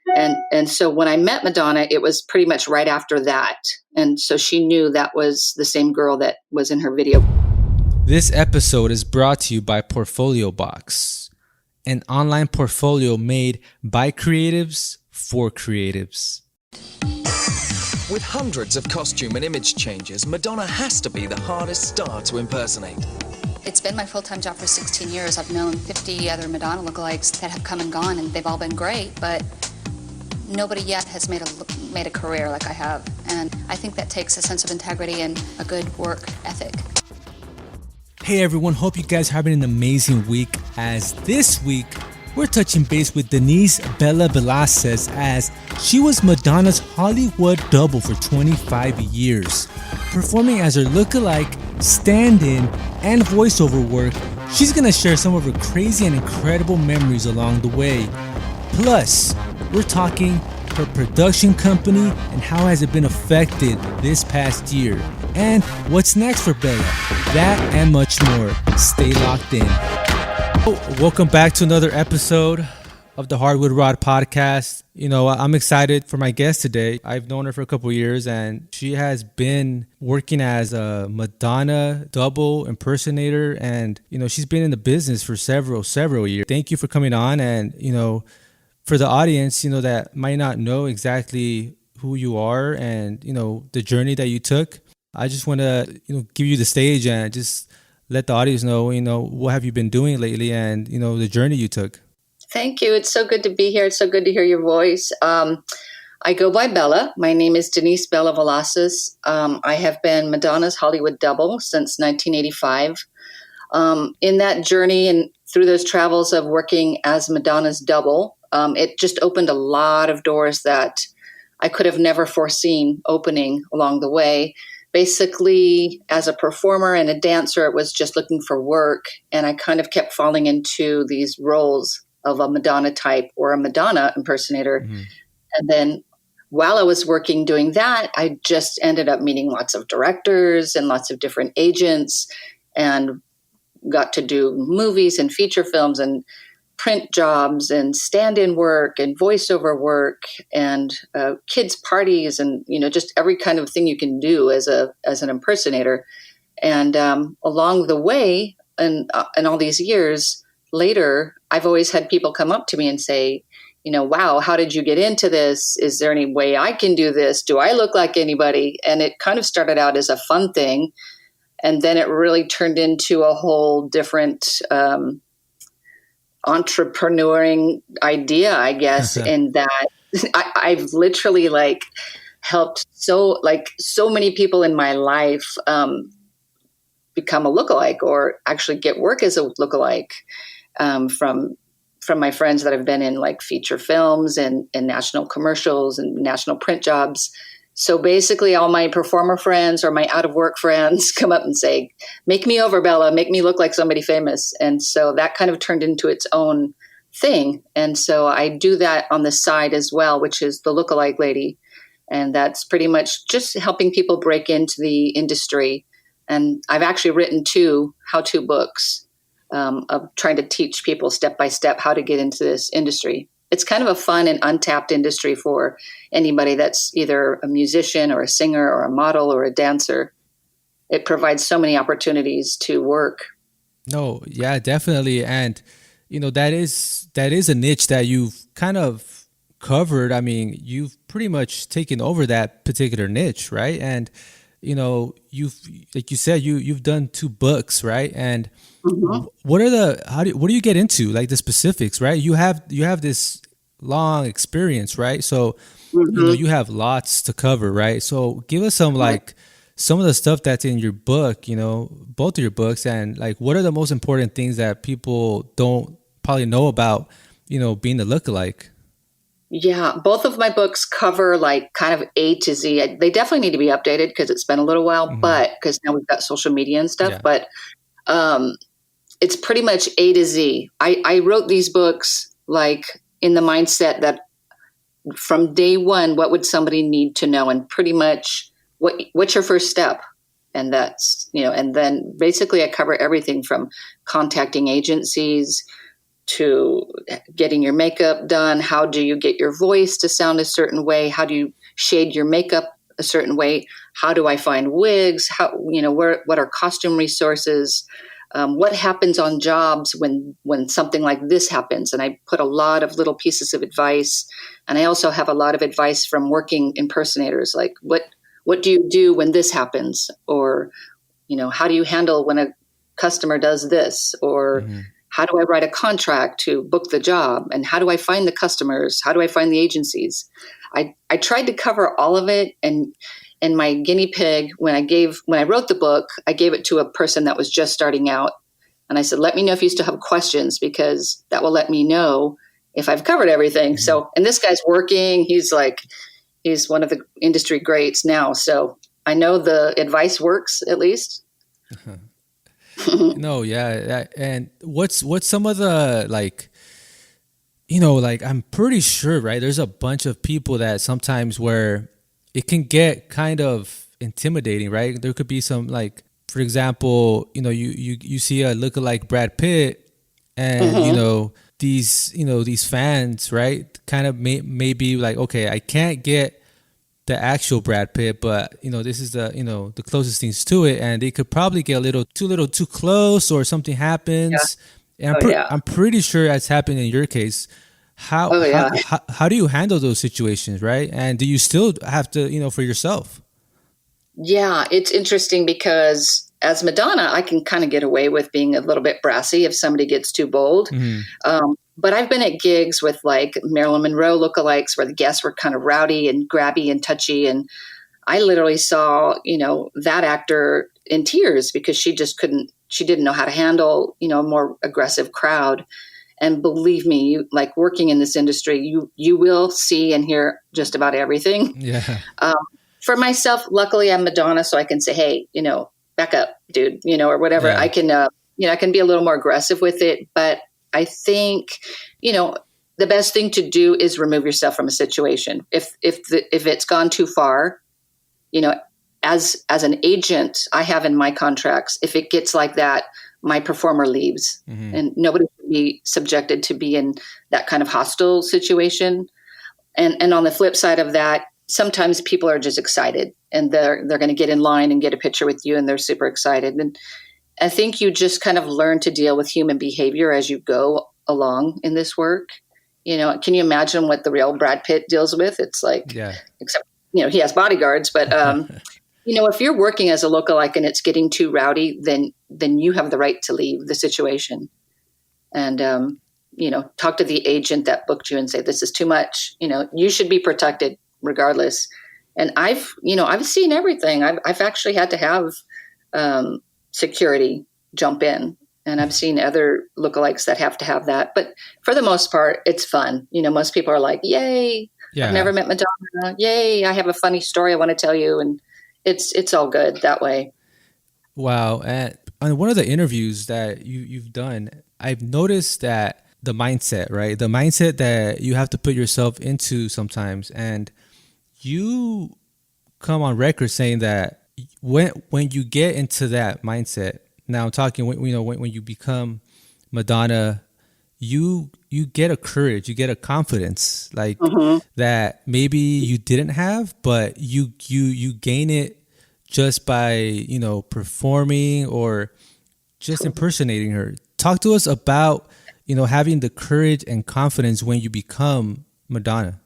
And so when I met Madonna, it was pretty much right after that. And so she knew that was the same girl that was in her video. This episode is brought to you by Portfolio Box, an online portfolio made by creatives for creatives. With hundreds of costume and image changes, Madonna has to be the hardest star to impersonate. It's been my full-time job for 16 years. I've known 50 other Madonna lookalikes that have come and gone, and they've all been great, but nobody yet has made a career like I have. And I think that takes a sense of integrity and a good work ethic. Hey everyone, hope you guys are having an amazing week, as this week we're touching base with Denise Bella Vlasis, as she was Madonna's Hollywood double for 25 years. Performing as her lookalike, stand-in, and voiceover work, she's gonna share some of her crazy and incredible memories along the way. Plus, we're talking her production company and how has it been affected this past year. And what's next for Bella? That and much more. Stay locked in. Welcome back to another episode of the Hardwood Rod podcast. You know, I'm excited for my guest today. I've known her for a couple of years, and she has been working as a Madonna double impersonator, and you know, she's been in the business for several years. Thank you for coming on, and you know, for the audience, you know, that might not know exactly who you are and you know the journey that you took, I just want to give you the stage and just let the audience know, what have you been doing lately and, the journey you took. Thank you. It's so good to be here. It's so good to hear your voice. I go by Bella. My name is Denise Bella Vlasis. I have been Madonna's Hollywood double since 1985. In that journey and through those travels of working as Madonna's double, it just opened a lot of doors that I could have never foreseen opening along the way. Basically, as a performer and a dancer, it was just looking for work. And I kind of kept falling into these roles of a Madonna type or a Madonna impersonator. Mm-hmm. And then while I was working doing that, I just ended up meeting lots of directors and lots of different agents and got to do movies and feature films and print jobs and stand-in work and voiceover work and kids' parties and, just every kind of thing you can do as an impersonator. And along the way, and all these years later, I've always had people come up to me and say, wow, how did you get into this? Is there any way I can do this? Do I look like anybody? And it kind of started out as a fun thing. And then it really turned into a whole different entrepreneuring idea, I guess, in that I've literally helped so many people in my life become a lookalike or actually get work as a lookalike from my friends that have been in feature films and national commercials and national print jobs. So basically all my performer friends or my out of work friends come up and say, make me over, Bella, make me look like somebody famous. And so that kind of turned into its own thing. And so I do that on the side as well, which is the lookalike lady. And that's pretty much just helping people break into the industry. And I've actually written 2 how-to books of trying to teach people step by step how to get into this industry. It's kind of a fun and untapped industry for anybody that's either a musician or a singer or a model or a dancer. It provides so many opportunities to work. No, yeah, definitely. And, that is a niche that you've kind of covered. I mean, you've pretty much taken over that particular niche, right? And, you've, like you said, you've done 2 books, right? And mm-hmm. What do you get into, the specifics, right? You have this long experience, right? So, mm-hmm. You have lots to cover, right? So give us some some of the stuff that's in your book, both of your books, and what are the most important things that people don't probably know about, being a lookalike? Yeah, both of my books cover kind of A to Z. They definitely need to be updated because it's been a little while, mm-hmm. but because now we've got social media and stuff, yeah. But it's pretty much A to Z. I wrote these books in the mindset that from day one, what would somebody need to know? And pretty much what's your first step? And that's, and then basically I cover everything from contacting agencies to getting your makeup done. How do you get your voice to sound a certain way? How do you shade your makeup a certain way? How do I find wigs? What are costume resources? What happens on jobs when something like this happens? And I put a lot of little pieces of advice. And I also have a lot of advice from working impersonators, like what do you do when this happens? Or, how do you handle when a customer does this? Or how do I write a contract to book the job? And how do I find the customers? How do I find the agencies? I tried to cover all of it. And my guinea pig, when I wrote the book, I gave it to a person that was just starting out. And I said, let me know if you still have questions, because that will let me know if I've covered everything. So, and this guy's working. He's one of the industry greats now. So I know the advice works, at least. No, yeah. And what's some of the, I'm pretty sure, right? There's a bunch of people that sometimes where it can get kind of intimidating, right? There could be some, for example, you see a lookalike Brad Pitt, and these fans, right? Kind of may be like, okay, I can't get the actual Brad Pitt, but this is the closest things to it, and they could probably get a little too close, or something happens. Yeah. And I'm pretty sure that's happened in your case. How do you handle those situations, right? And do you still have to, for yourself? Yeah, it's interesting because as Madonna, I can kind of get away with being a little bit brassy if somebody gets too bold. But I've been at gigs with like Marilyn Monroe lookalikes where the guests were kind of rowdy and grabby and touchy. And I literally saw, that actor in tears because she didn't know how to handle, a more aggressive crowd. And believe me, like working in this industry, you will see and hear just about everything. Yeah. For myself, luckily I'm Madonna, so I can say, hey, back up, dude, or whatever. Yeah. I can, I can be a little more aggressive with it, but I think, the best thing to do is remove yourself from a situation. If it's gone too far, as an agent, I have in my contracts, if it gets like that, my performer leaves, and nobody should be subjected to be in that kind of hostile situation. And on the flip side of that, sometimes people are just excited and they're going to get in line and get a picture with you and they're super excited. And I think you just kind of learn to deal with human behavior as you go along in this work. Can you imagine what the real Brad Pitt deals with? It's like, except, he has bodyguards, but, if you're working as a lookalike and it's getting too rowdy, then you have the right to leave the situation and, talk to the agent that booked you and say, this is too much. You should be protected regardless. And I've seen everything. I've actually had to have, security jump in, and I've seen other lookalikes that have to have that. But for the most part, it's fun. Most people are like, yay, I've never met Madonna. Yay, I have a funny story I want to tell you. And it's all good that way. Wow. And on one of the interviews that you've done, I've noticed that the mindset, right? The mindset that you have to put yourself into sometimes. And you come on record saying that when you get into that mindset, now I'm talking, when you become Madonna, you get a courage, you get a confidence that maybe you didn't have, but you gain it just by, performing or just impersonating her. Talk to us about, having the courage and confidence when you become Madonna.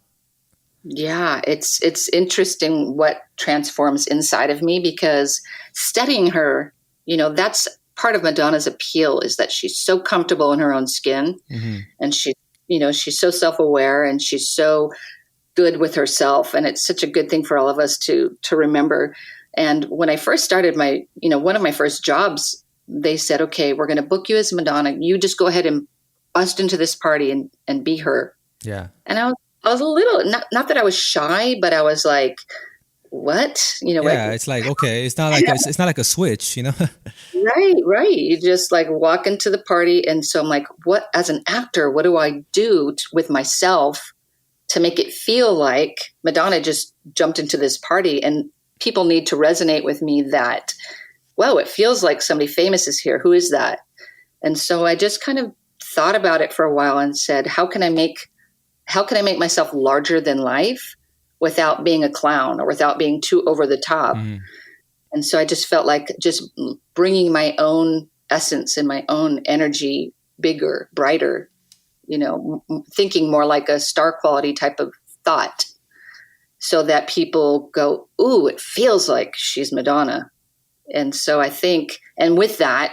Yeah, it's interesting what transforms inside of me, because studying her, that's part of Madonna's appeal, is that she's so comfortable in her own skin, and she's so self-aware and she's so good with herself. And it's such a good thing for all of us to remember. And when I first started one of my first jobs, they said, okay, we're going to book you as Madonna. You just go ahead and bust into this party and be her. Yeah. And I was a little, not that I was shy, but I was like, what? It's like, okay, it's not like a switch, Right. You just like walk into the party. And so I'm like, what, as an actor, what do I do with myself to make it feel like Madonna just jumped into this party, and people need to resonate with me that, wow, it feels like somebody famous is here. Who is that? And so I just kind of thought about it for a while and said, how can I make myself larger than life without being a clown or without being too over the top? Mm. And so I just felt like just bringing my own essence and my own energy bigger, brighter, thinking more like a star quality type of thought, so that people go, ooh, it feels like she's Madonna. And so I think, and with that,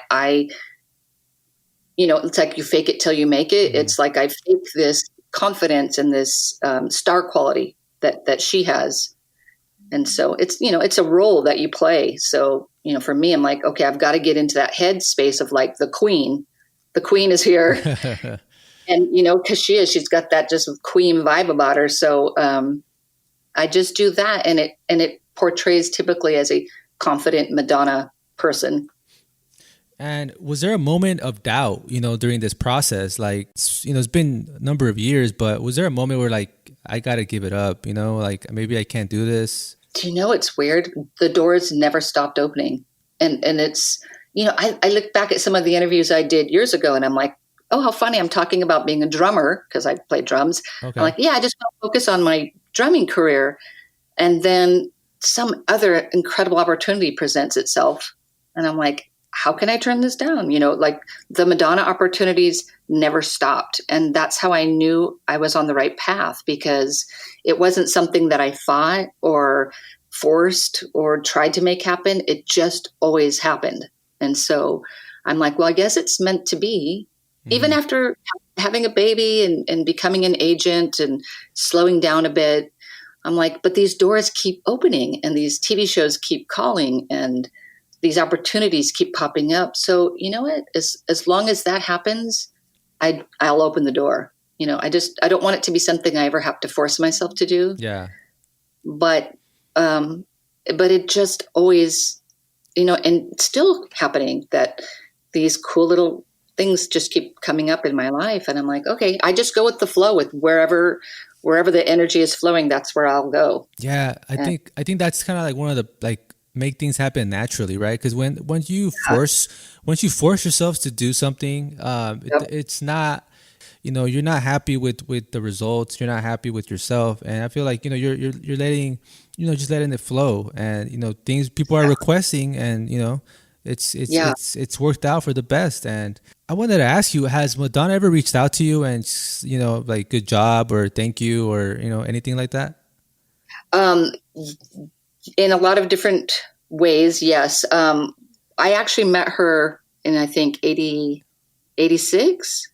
it's like you fake it till you make it. Mm. It's like I fake this confidence and this star quality that she has. And so it's a role that you play. So, for me, I'm like, okay, I've got to get into that head space of like the queen is here. And, cause she's got that just queen vibe about her. So, I just do that. And it portrays typically as a confident Madonna person. And was there a moment of doubt, during this process? Like, it's been a number of years, but was there a moment where like, I got to give it up, like maybe I can't do this? Do you know, it's weird. The doors never stopped opening. And it's, I look back at some of the interviews I did years ago and I'm like, oh, how funny. I'm talking about being a drummer because I play drums. Okay. I'm like, yeah, I just want to focus on my drumming career. And then some other incredible opportunity presents itself. And I'm like, how can I turn this down? Like the Madonna opportunities never stopped. And that's how I knew I was on the right path, because it wasn't something that I fought or forced or tried to make happen. It just always happened. And so I'm like, well, I guess it's meant to be. Mm-hmm. Even after having a baby and becoming an agent and slowing down a bit, I'm like, but these doors keep opening and these TV shows keep calling and these opportunities keep popping up. So you know what? As long as that happens, I'll open the door. I don't want it to be something I ever have to force myself to do. Yeah. But it just always, and still happening that these cool little things just keep coming up in my life. And I'm like, okay, I just go with the flow with wherever the energy is flowing, that's where I'll go. Yeah. I think that's kind of like one of the, like, make things happen naturally, right? Because once you force yourself to do something, it's not, you're not happy with the results. You're not happy with yourself, and I feel like you're letting just letting it flow, and things people are requesting, and it's worked out for the best. And I wanted to ask you, has Madonna ever reached out to you and like good job or thank you or anything like that? In a lot of different ways, yes. I actually met her in, I think, 86.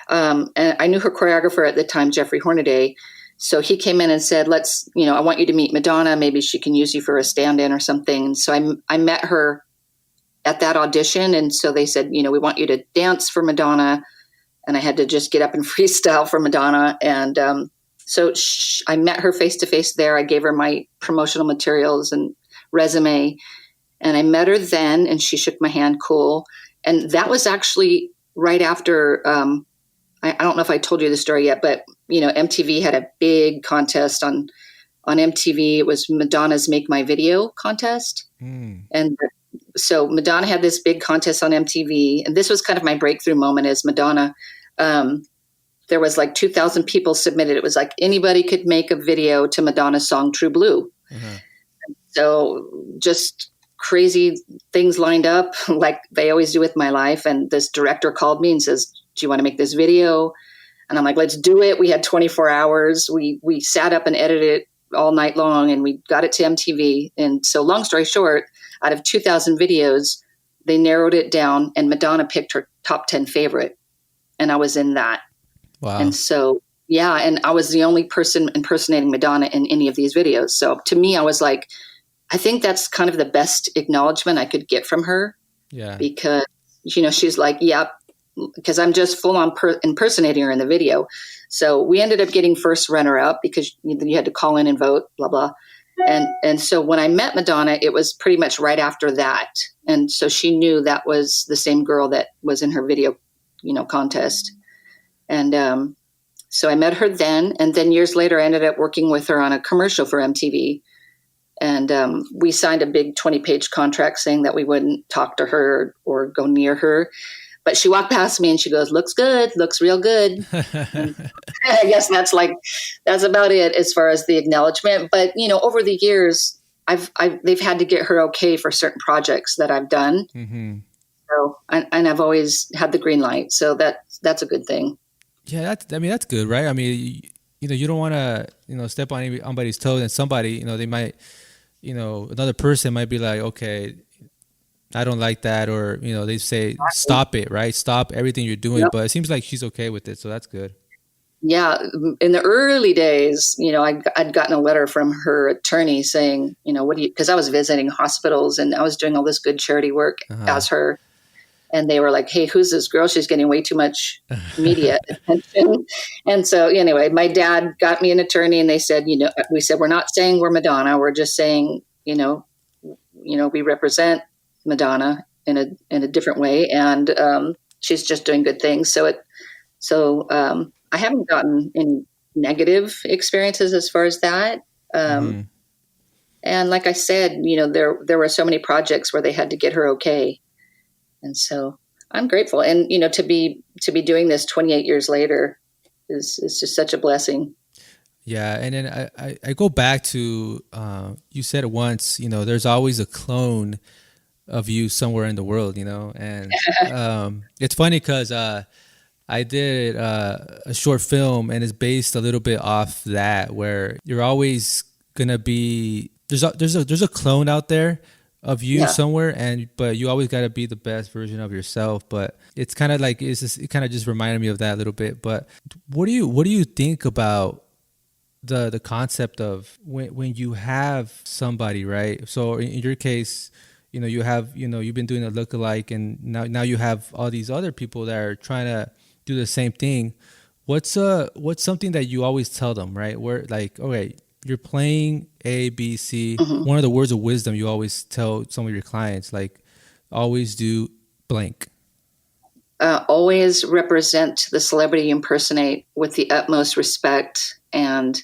And I knew her choreographer at the time, Jeffrey Hornaday. So he came in and said, I want you to meet Madonna. Maybe she can use you for a stand-in or something. And so I met her at that audition. And so they said, we want you to dance for Madonna. And I had to just get up and freestyle for Madonna. And so I met her face-to-face there. I gave her my promotional materials and resume. And I met her then, and she shook my hand, cool. And that was actually right after, I don't know if I told you the story yet, but, MTV had a big contest on MTV. It was Madonna's Make My Video contest. Mm. And so Madonna had this big contest on MTV. And this was kind of my breakthrough moment as Madonna. There was like 2,000 people submitted. It was like anybody could make a video to Madonna's song True Blue. Mm-hmm. So just crazy things lined up like they always do with my life. And this director called me and says, do you want to make this video? And I'm like, let's do it. We had 24 hours. We sat up and edited it all night long and we got it to MTV. And so long story short, out of 2,000 videos, they narrowed it down and Madonna picked her top 10 favorite. And I was in that. Wow. And so, yeah, and I was the only person impersonating Madonna in any of these videos. So to me, I was like, I think that's kind of the best acknowledgement I could get from her. Yeah. Because, she's like, yep, because I'm just full on impersonating her in the video. So we ended up getting first runner up because you had to call in and vote, blah, blah. And so when I met Madonna, it was pretty much right after that. And so she knew that was the same girl that was in her video, contest. And so I met her then. And then years later, I ended up working with her on a commercial for MTV. And we signed a big 20-page contract saying that we wouldn't talk to her or go near her. But she walked past me and she goes, "Looks good, looks real good." And I guess that's about it as far as the acknowledgement. But over the years, they've had to get her okay for certain projects that I've done. Mm-hmm. So and I've always had the green light, so that's a good thing. Yeah, that's good, right? I mean, you don't want to step on anybody's toes, and somebody they might another person might be like, okay, I don't like that, or they say stop it, right? Stop everything you're doing. Yep. But it seems like she's okay with it, so that's good. Yeah, in the early days, I'd gotten a letter from her attorney saying, what do you? Because I was visiting hospitals and I was doing all this good charity work as her, and they were like, "Hey, who's this girl? She's getting way too much media attention." And so, anyway, my dad got me an attorney, and they said, we said we're not saying we're Madonna, we're just saying, we represent Madonna in a different way, and she's just doing good things. So I haven't gotten any negative experiences as far as that. And like I said, there were so many projects where they had to get her okay, and so I'm grateful. And to be doing this 28 years later is just such a blessing. Yeah, and then I go back to you said it once. There's always a clone of you somewhere in the world, and it's funny because I did a short film, and it's based a little bit off that, where you're always gonna be there's a clone out there of you somewhere, but you always got to be the best version of yourself. But it's kind of like it kind of just reminded me of that a little bit. But what do you think about the concept of when you have somebody, right? So in your case, you have you've been doing a lookalike, and now you have all these other people that are trying to do the same thing. What's something that you always tell them, right? Where like, okay, you're playing A, B, C. Mm-hmm. One of the words of wisdom you always tell some of your clients, like, always do blank. Always represent the celebrity you impersonate with the utmost respect and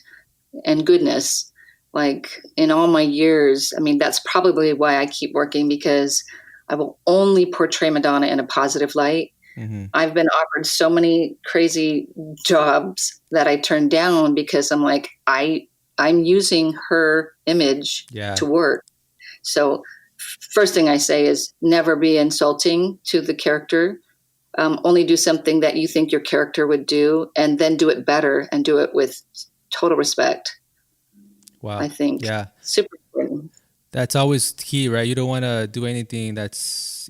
goodness. Like, in all my years, I mean, that's probably why I keep working, because I will only portray Madonna in a positive light. Mm-hmm. I've been offered so many crazy jobs that I turned down because I'm like, I'm using her image to work. So first thing I say is never be insulting to the character. Only do something that you think your character would do, and then do it better and do it with total respect. Wow. I think super important. That's always key, right? You don't want to do anything that's,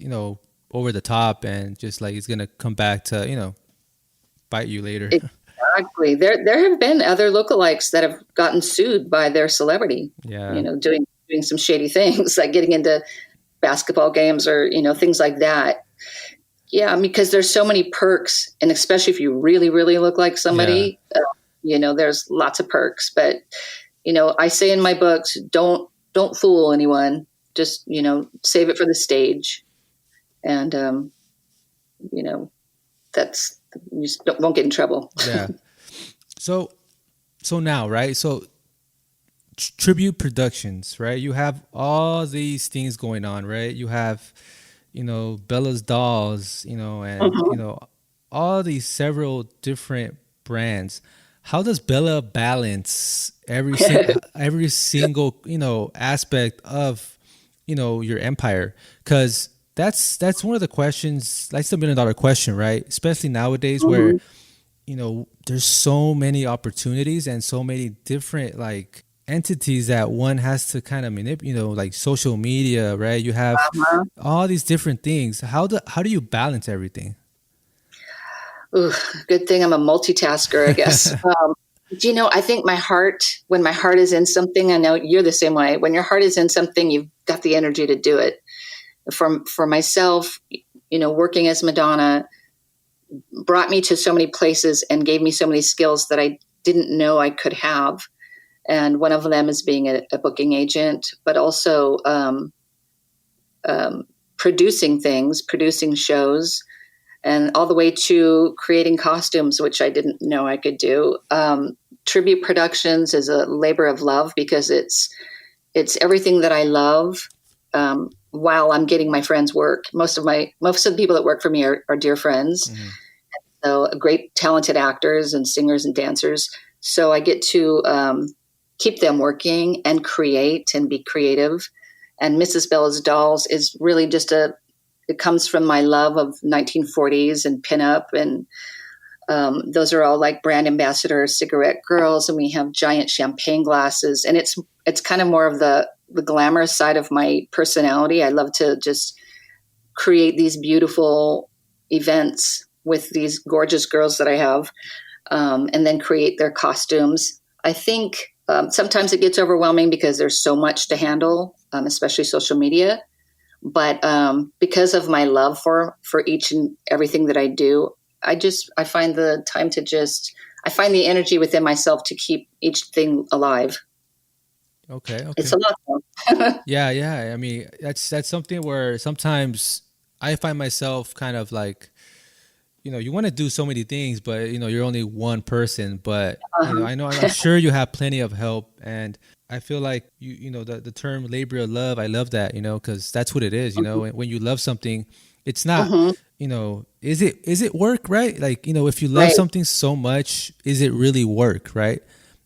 over the top and just like it's going to come back to, bite you later. Exactly. There have been other lookalikes that have gotten sued by their celebrity. Yeah. Doing some shady things, like getting into basketball games or, things like that. Yeah, because there's so many perks, and especially if you really, really look like somebody, there's lots of perks. But, I say in my books, don't fool anyone. Just, save it for the stage. And, that's, you just won't get in trouble. Yeah. So now, right? So Tribute Productions, right? You have all these things going on, right? You have, Bella's Dolls, and, all these several different brands. How does Bella balance every single, aspect of, your empire? Because that's one of the questions. That's the $1 million question, right? Especially nowadays, where there's so many opportunities and so many different like entities that one has to kind of manipulate. Like social media, right? You have all these different things. How do you balance everything? Good thing I'm a multitasker, I guess. I think when my heart is in something, I know you're the same way. When your heart is in something, you've got the energy to do it. For myself, working as Madonna brought me to so many places and gave me so many skills that I didn't know I could have. And one of them is being a booking agent, but also producing things, producing shows, and all the way to creating costumes, which I didn't know I could do. Tribute Productions is a labor of love because it's everything that I love. while I'm getting my friends' work. Most of the people that work for me are dear friends. Mhm. So great, talented actors and singers and dancers. So I get to keep them working and create and be creative. And Mrs. Bella's Dolls is really it comes from my love of 1940s and pinup. And those are all like brand ambassador cigarette girls. And we have giant champagne glasses. And it's kind of more of the glamorous side of my personality. I love to just create these beautiful events with these gorgeous girls that I have, and then create their costumes. I think sometimes it gets overwhelming because there's so much to handle, especially social media. But because of my love for each and everything that I do, I find the time I find the energy within myself to keep each thing alive. Okay. It's a lot. Yeah, yeah. I mean, that's something where sometimes I find myself kind of like, you want to do so many things, but you're only one person. But I'm sure you have plenty of help, and I feel like the term labor of love. I love that, because that's what it is. When you love something, it's not. Mm-hmm. Is it work, right? Like, if you love Right. something so much, is it really work, right?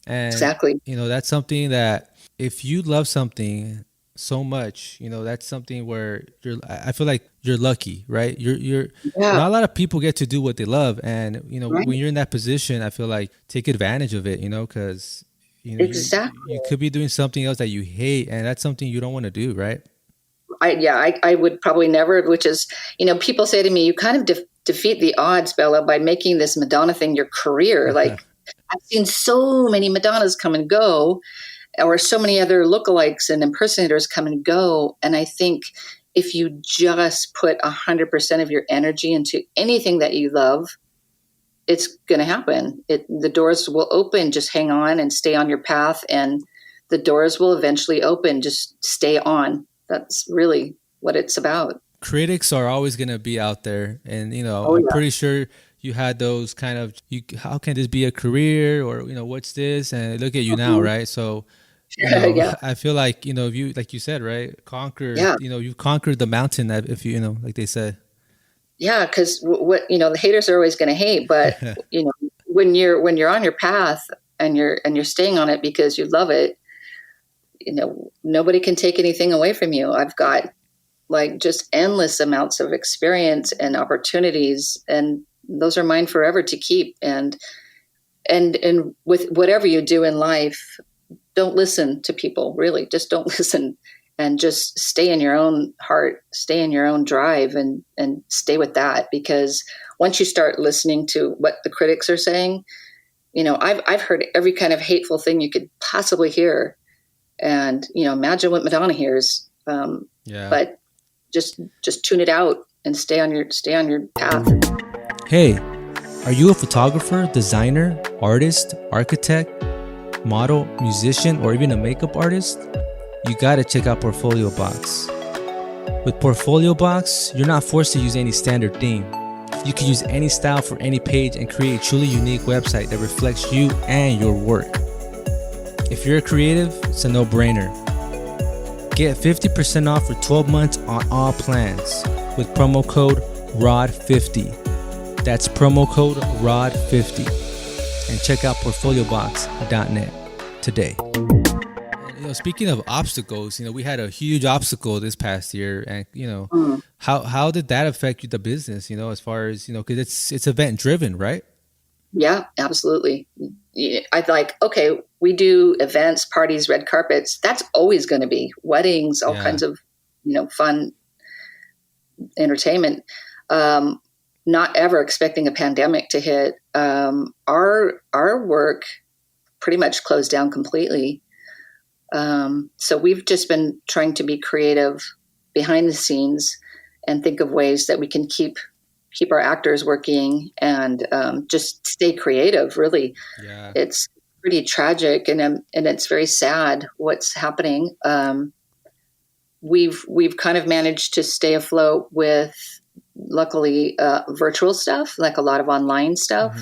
And Exactly. that's something that if you love something so much, that's something where I feel like you're lucky, right? You're Yeah. not a lot of people get to do what they love. And, Right. when you're in that position, I feel like take advantage of it, because, Exactly. you could be doing something else that you hate, and that's something you don't want to do, right? I would probably never, which is, people say to me, you kind of defeat the odds, Bella, by making this Madonna thing your career. Like, I've seen so many Madonnas come and go, or so many other lookalikes and impersonators come and go. And I think if you just put 100% of your energy into anything that you love, it's going to happen. The doors will open. Just hang on and stay on your path, and the doors will eventually open. Just stay on. That's really what it's about. Critics are always going to be out there, and Oh, I'm yeah. pretty sure you had those kind of, how can this be a career, or what's this, and look at you now, Mhm. right? So Yeah. I feel like, if you, like you said, right, conquer, Yeah. you've conquered the mountain, that if like they said. Yeah. Because the haters are always going to hate, but when you're on your path and you're staying on it because you love it, nobody can take anything away from you. I've got like just endless amounts of experience and opportunities, and those are mine forever to keep. And with whatever you do in life, don't listen to people. Really, just don't listen, and just stay in your own heart, stay in your own drive, and stay with that. Because once you start listening to what the critics are saying, I've heard every kind of hateful thing you could possibly hear, and imagine what Madonna hears. Yeah. But just tune it out and stay on your path. Hey, are you a photographer, designer, artist, architect, model, musician, or even a makeup artist? You gotta check out Portfolio Box. With Portfolio Box, you're not forced to use any standard theme. You can use any style for any page and create a truly unique website that reflects you and your work. If you're a creative, it's a no-brainer. Get 50% off for 12 months on all plans with promo code ROD50. That's promo code ROD50. And check out portfoliobox.net today. Speaking of obstacles, we had a huge obstacle this past year, and how did that affect you, the business? As far as because it's event driven, right? Yeah, absolutely. I'd like, okay, we do events, parties, red carpets. That's always going to be weddings, all kinds of, fun entertainment. Not ever expecting a pandemic to hit. Our work pretty much closed down completely. So we've just been trying to be creative behind the scenes and think of ways that we can keep our actors working and just stay creative. Really, It's pretty tragic and it's very sad what's happening. We've kind of managed to stay afloat with, luckily, virtual stuff, like a lot of online stuff.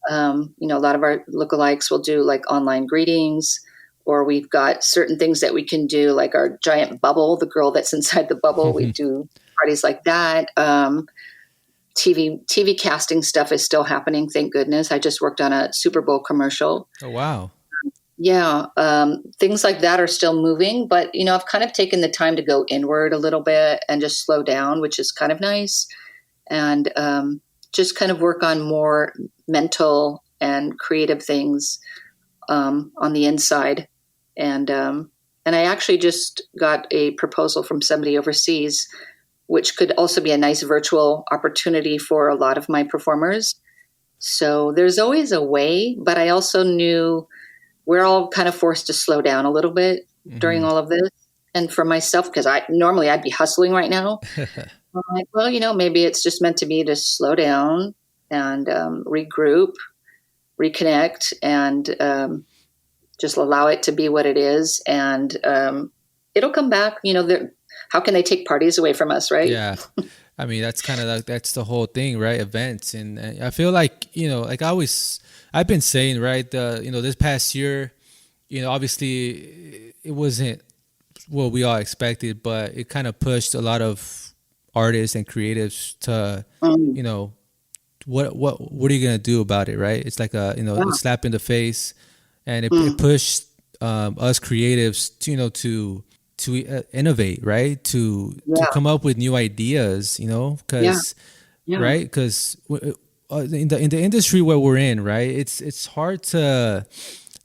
Mm-hmm. A lot of our lookalikes will do like online greetings or we've got certain things that we can do, like our giant bubble, the girl that's inside the bubble. We do parties like that. TV casting stuff is still happening. Thank goodness. I just worked on a Super Bowl commercial. Oh, wow. Yeah. Things like that are still moving, but I've kind of taken the time to go inward a little bit and just slow down, which is kind of nice. And, just kind of work on more mental and creative things, on the inside. And I actually just got a proposal from somebody overseas, which could also be a nice virtual opportunity for a lot of my performers. So there's always a way, but I also knew we're all kind of forced to slow down a little bit during all of this. And for myself, because I'd be hustling right now. I'm like, well, maybe it's just meant to be to slow down and regroup, reconnect, and just allow it to be what it is. And it'll come back. How can they take parties away from us, right? Yeah. I mean, that's kind of that's the whole thing, right? Events. And I feel like, I've been saying, right, this past year, obviously it wasn't what we all expected, but it kind of pushed a lot of artists and creatives to, what are you going to do about it, right? It's like a slap in the face, and it pushed us creatives to innovate, right? To come up with new ideas, because right, because in the industry where we're in, right, it's hard to.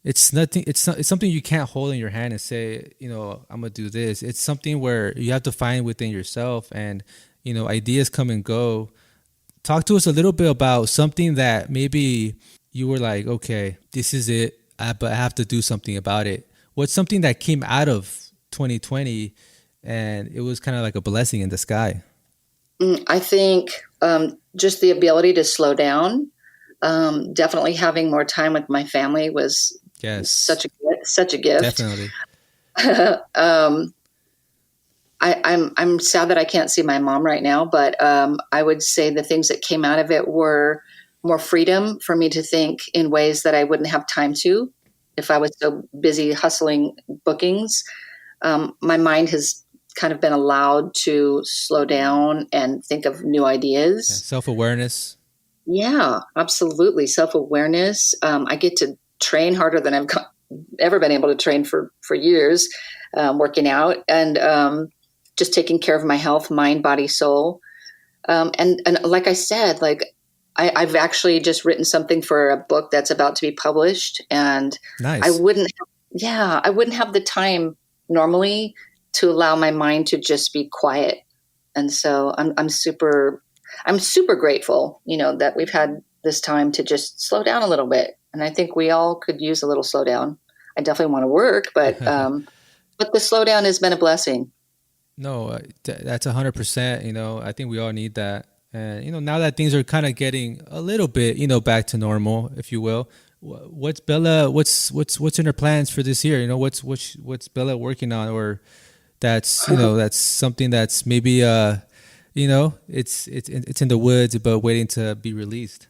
It's something you can't hold in your hand and say, I'm gonna do this. It's something where you have to find within yourself, and ideas come and go. Talk to us a little bit about something that maybe you were like, okay, this is it, but I have to do something about it. What's something that came out of 2020 and it was kind of like a blessing in the sky? I think just the ability to slow down. Definitely having more time with my family was such a gift. Definitely. I'm sad that I can't see my mom right now, but I would say the things that came out of it were more freedom for me to think in ways that I wouldn't have time to if I was so busy hustling bookings. My mind has kind of been allowed to slow down and think of new ideas. Yeah, self-awareness. Yeah, absolutely. Self-awareness. I get to train harder than I've ever been able to train for years, working out and just taking care of my health, mind, body, soul. And like I said, I've actually just written something for a book that's about to be published, and nice. I wouldn't have the time normally to allow my mind to just be quiet. And so I'm super grateful, that we've had this time to just slow down a little bit. And I think we all could use a little slowdown. I definitely want to work, but the slowdown has been a blessing. No, that's 100%. I think we all need that. And, now that things are kind of getting a little bit, back to normal, if you will, what's Bella, what's in her plans for this year? What's Bella working on, or that's, that's something that's maybe, it's in the woods, but waiting to be released.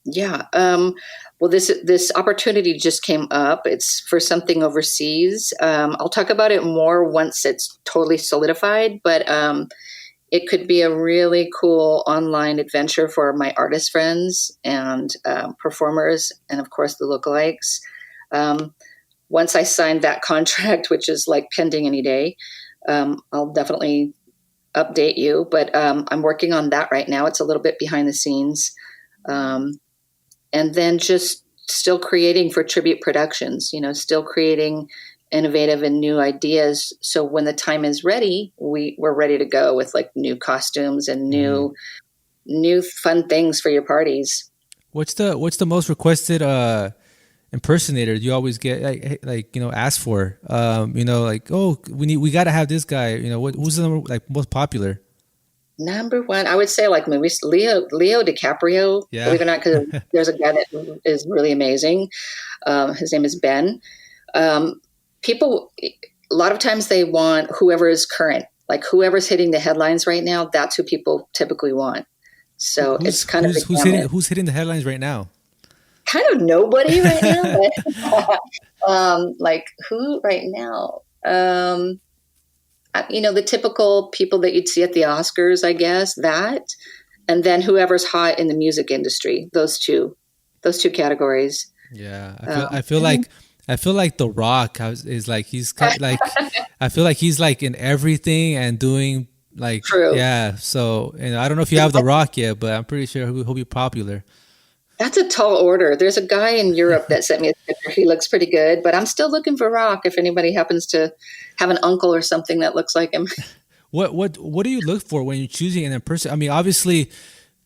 Yeah. Well, this opportunity just came up. It's for something overseas. I'll talk about it more once it's totally solidified, but it could be a really cool online adventure for my artist friends and performers, and of course the lookalikes. Once I signed that contract, which is like pending any day, I'll definitely update you. But I'm working on that right now. It's a little bit behind the scenes. And then just still creating for tribute productions, still creating innovative and new ideas. So when the time is ready, we're ready to go with like new costumes and new fun things for your parties. What's the most requested impersonator you always get asked for? We got to have this guy. Who's the number, most popular? Number one, I would say movies, Leo DiCaprio, believe it or not, because there's a guy that is really amazing. His name is Ben. People, a lot of times they want whoever is current, like whoever's hitting the headlines right now. That's who people typically want. So it's kind of who's hitting the headlines right now. kind of nobody right now, but like who right now? The typical people that you'd see at the Oscars, I guess, that, and then whoever's hot in the music industry, those two categories. Yeah, I feel like The Rock is like he's kind of like I feel like he's like in everything and doing like True. Yeah. So I don't know if you have The Rock yet, but I'm pretty sure he'll be popular. That's a tall order. There's a guy in Europe that sent me a picture. He looks pretty good, but I'm still looking for Rock if anybody happens to have an uncle or something that looks like him. What do you look for when you're choosing an impersonator? I mean, obviously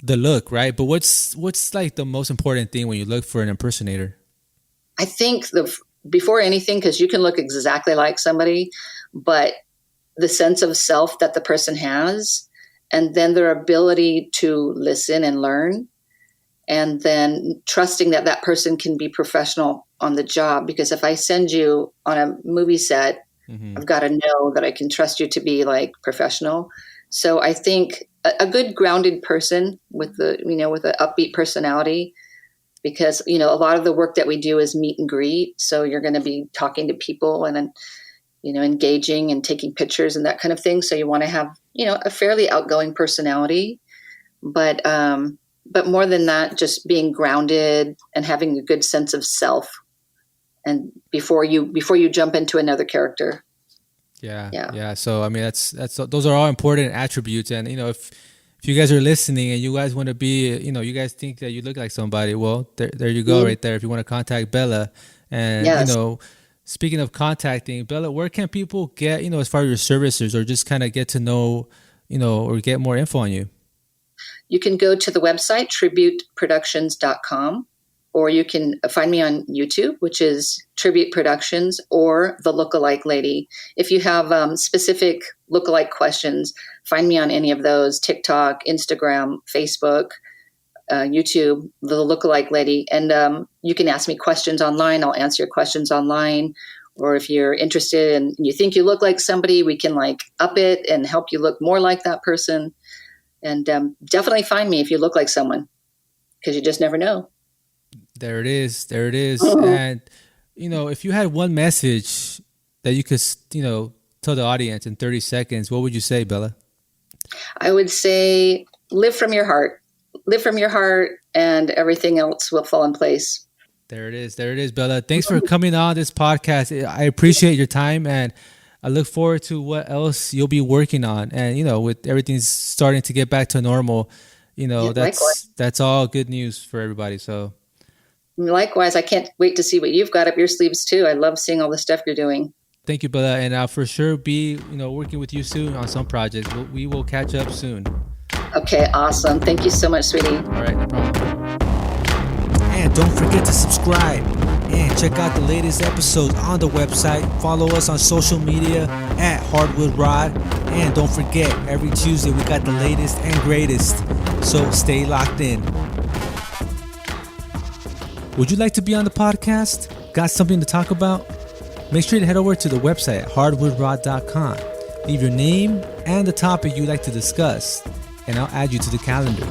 the look, right? But what's like the most important thing when you look for an impersonator? I think before anything, because you can look exactly like somebody, but the sense of self that the person has, and then their ability to listen and learn, and then trusting that that person can be professional on the job. Because if I send you on a movie set, I've got to know that I can trust you to be like professional. So I think a good grounded person with with an upbeat personality, because, a lot of the work that we do is meet and greet. So you're going to be talking to people and, engaging and taking pictures and that kind of thing. So you want to have, a fairly outgoing personality, but more than that, just being grounded and having a good sense of self. And before you jump into another character. Yeah. So I mean, that's those are all important attributes. And if you guys are listening and you guys want to be, you guys think that you look like somebody, well, there you go, right there. If you want to contact Bella, and yes. Speaking of contacting Bella, where can people get, as far as your services, or just kind of get to know, or get more info on you? You can go to the website tributeproductions.com. Or you can find me on YouTube, which is Tribute Productions, or The Lookalike Lady. If you have specific lookalike questions, find me on any of those: TikTok, Instagram, Facebook, YouTube, The Lookalike Lady. And you can ask me questions online. I'll answer your questions online. Or if you're interested and you think you look like somebody, we can like up it and help you look more like that person. And definitely find me if you look like someone, because you just never know. There it is. And, if you had one message that you could, tell the audience in 30 seconds, what would you say, Bella? I would say, live from your heart, and everything else will fall in place. There it is, Bella. Thanks for coming on this podcast. I appreciate your time, and I look forward to what else you'll be working on. And, with everything starting to get back to normal, that's all good news for everybody. So. Likewise, I can't wait to see what you've got up your sleeves too. I love seeing all the stuff you're doing. Thank you, Bella, and I'll for sure be, working with you soon on some projects. We will catch up soon. Okay, awesome. Thank you so much, sweetie. All right, no problem. And don't forget to subscribe and check out the latest episodes on the website. Follow us on social media at Hardwood Rod. And don't forget, every Tuesday we got the latest and greatest. So stay locked in. Would you like to be on the podcast? Got something to talk about? Make sure to head over to the website at hardwoodrod.com. Leave your name and the topic you'd like to discuss, and I'll add you to the calendar.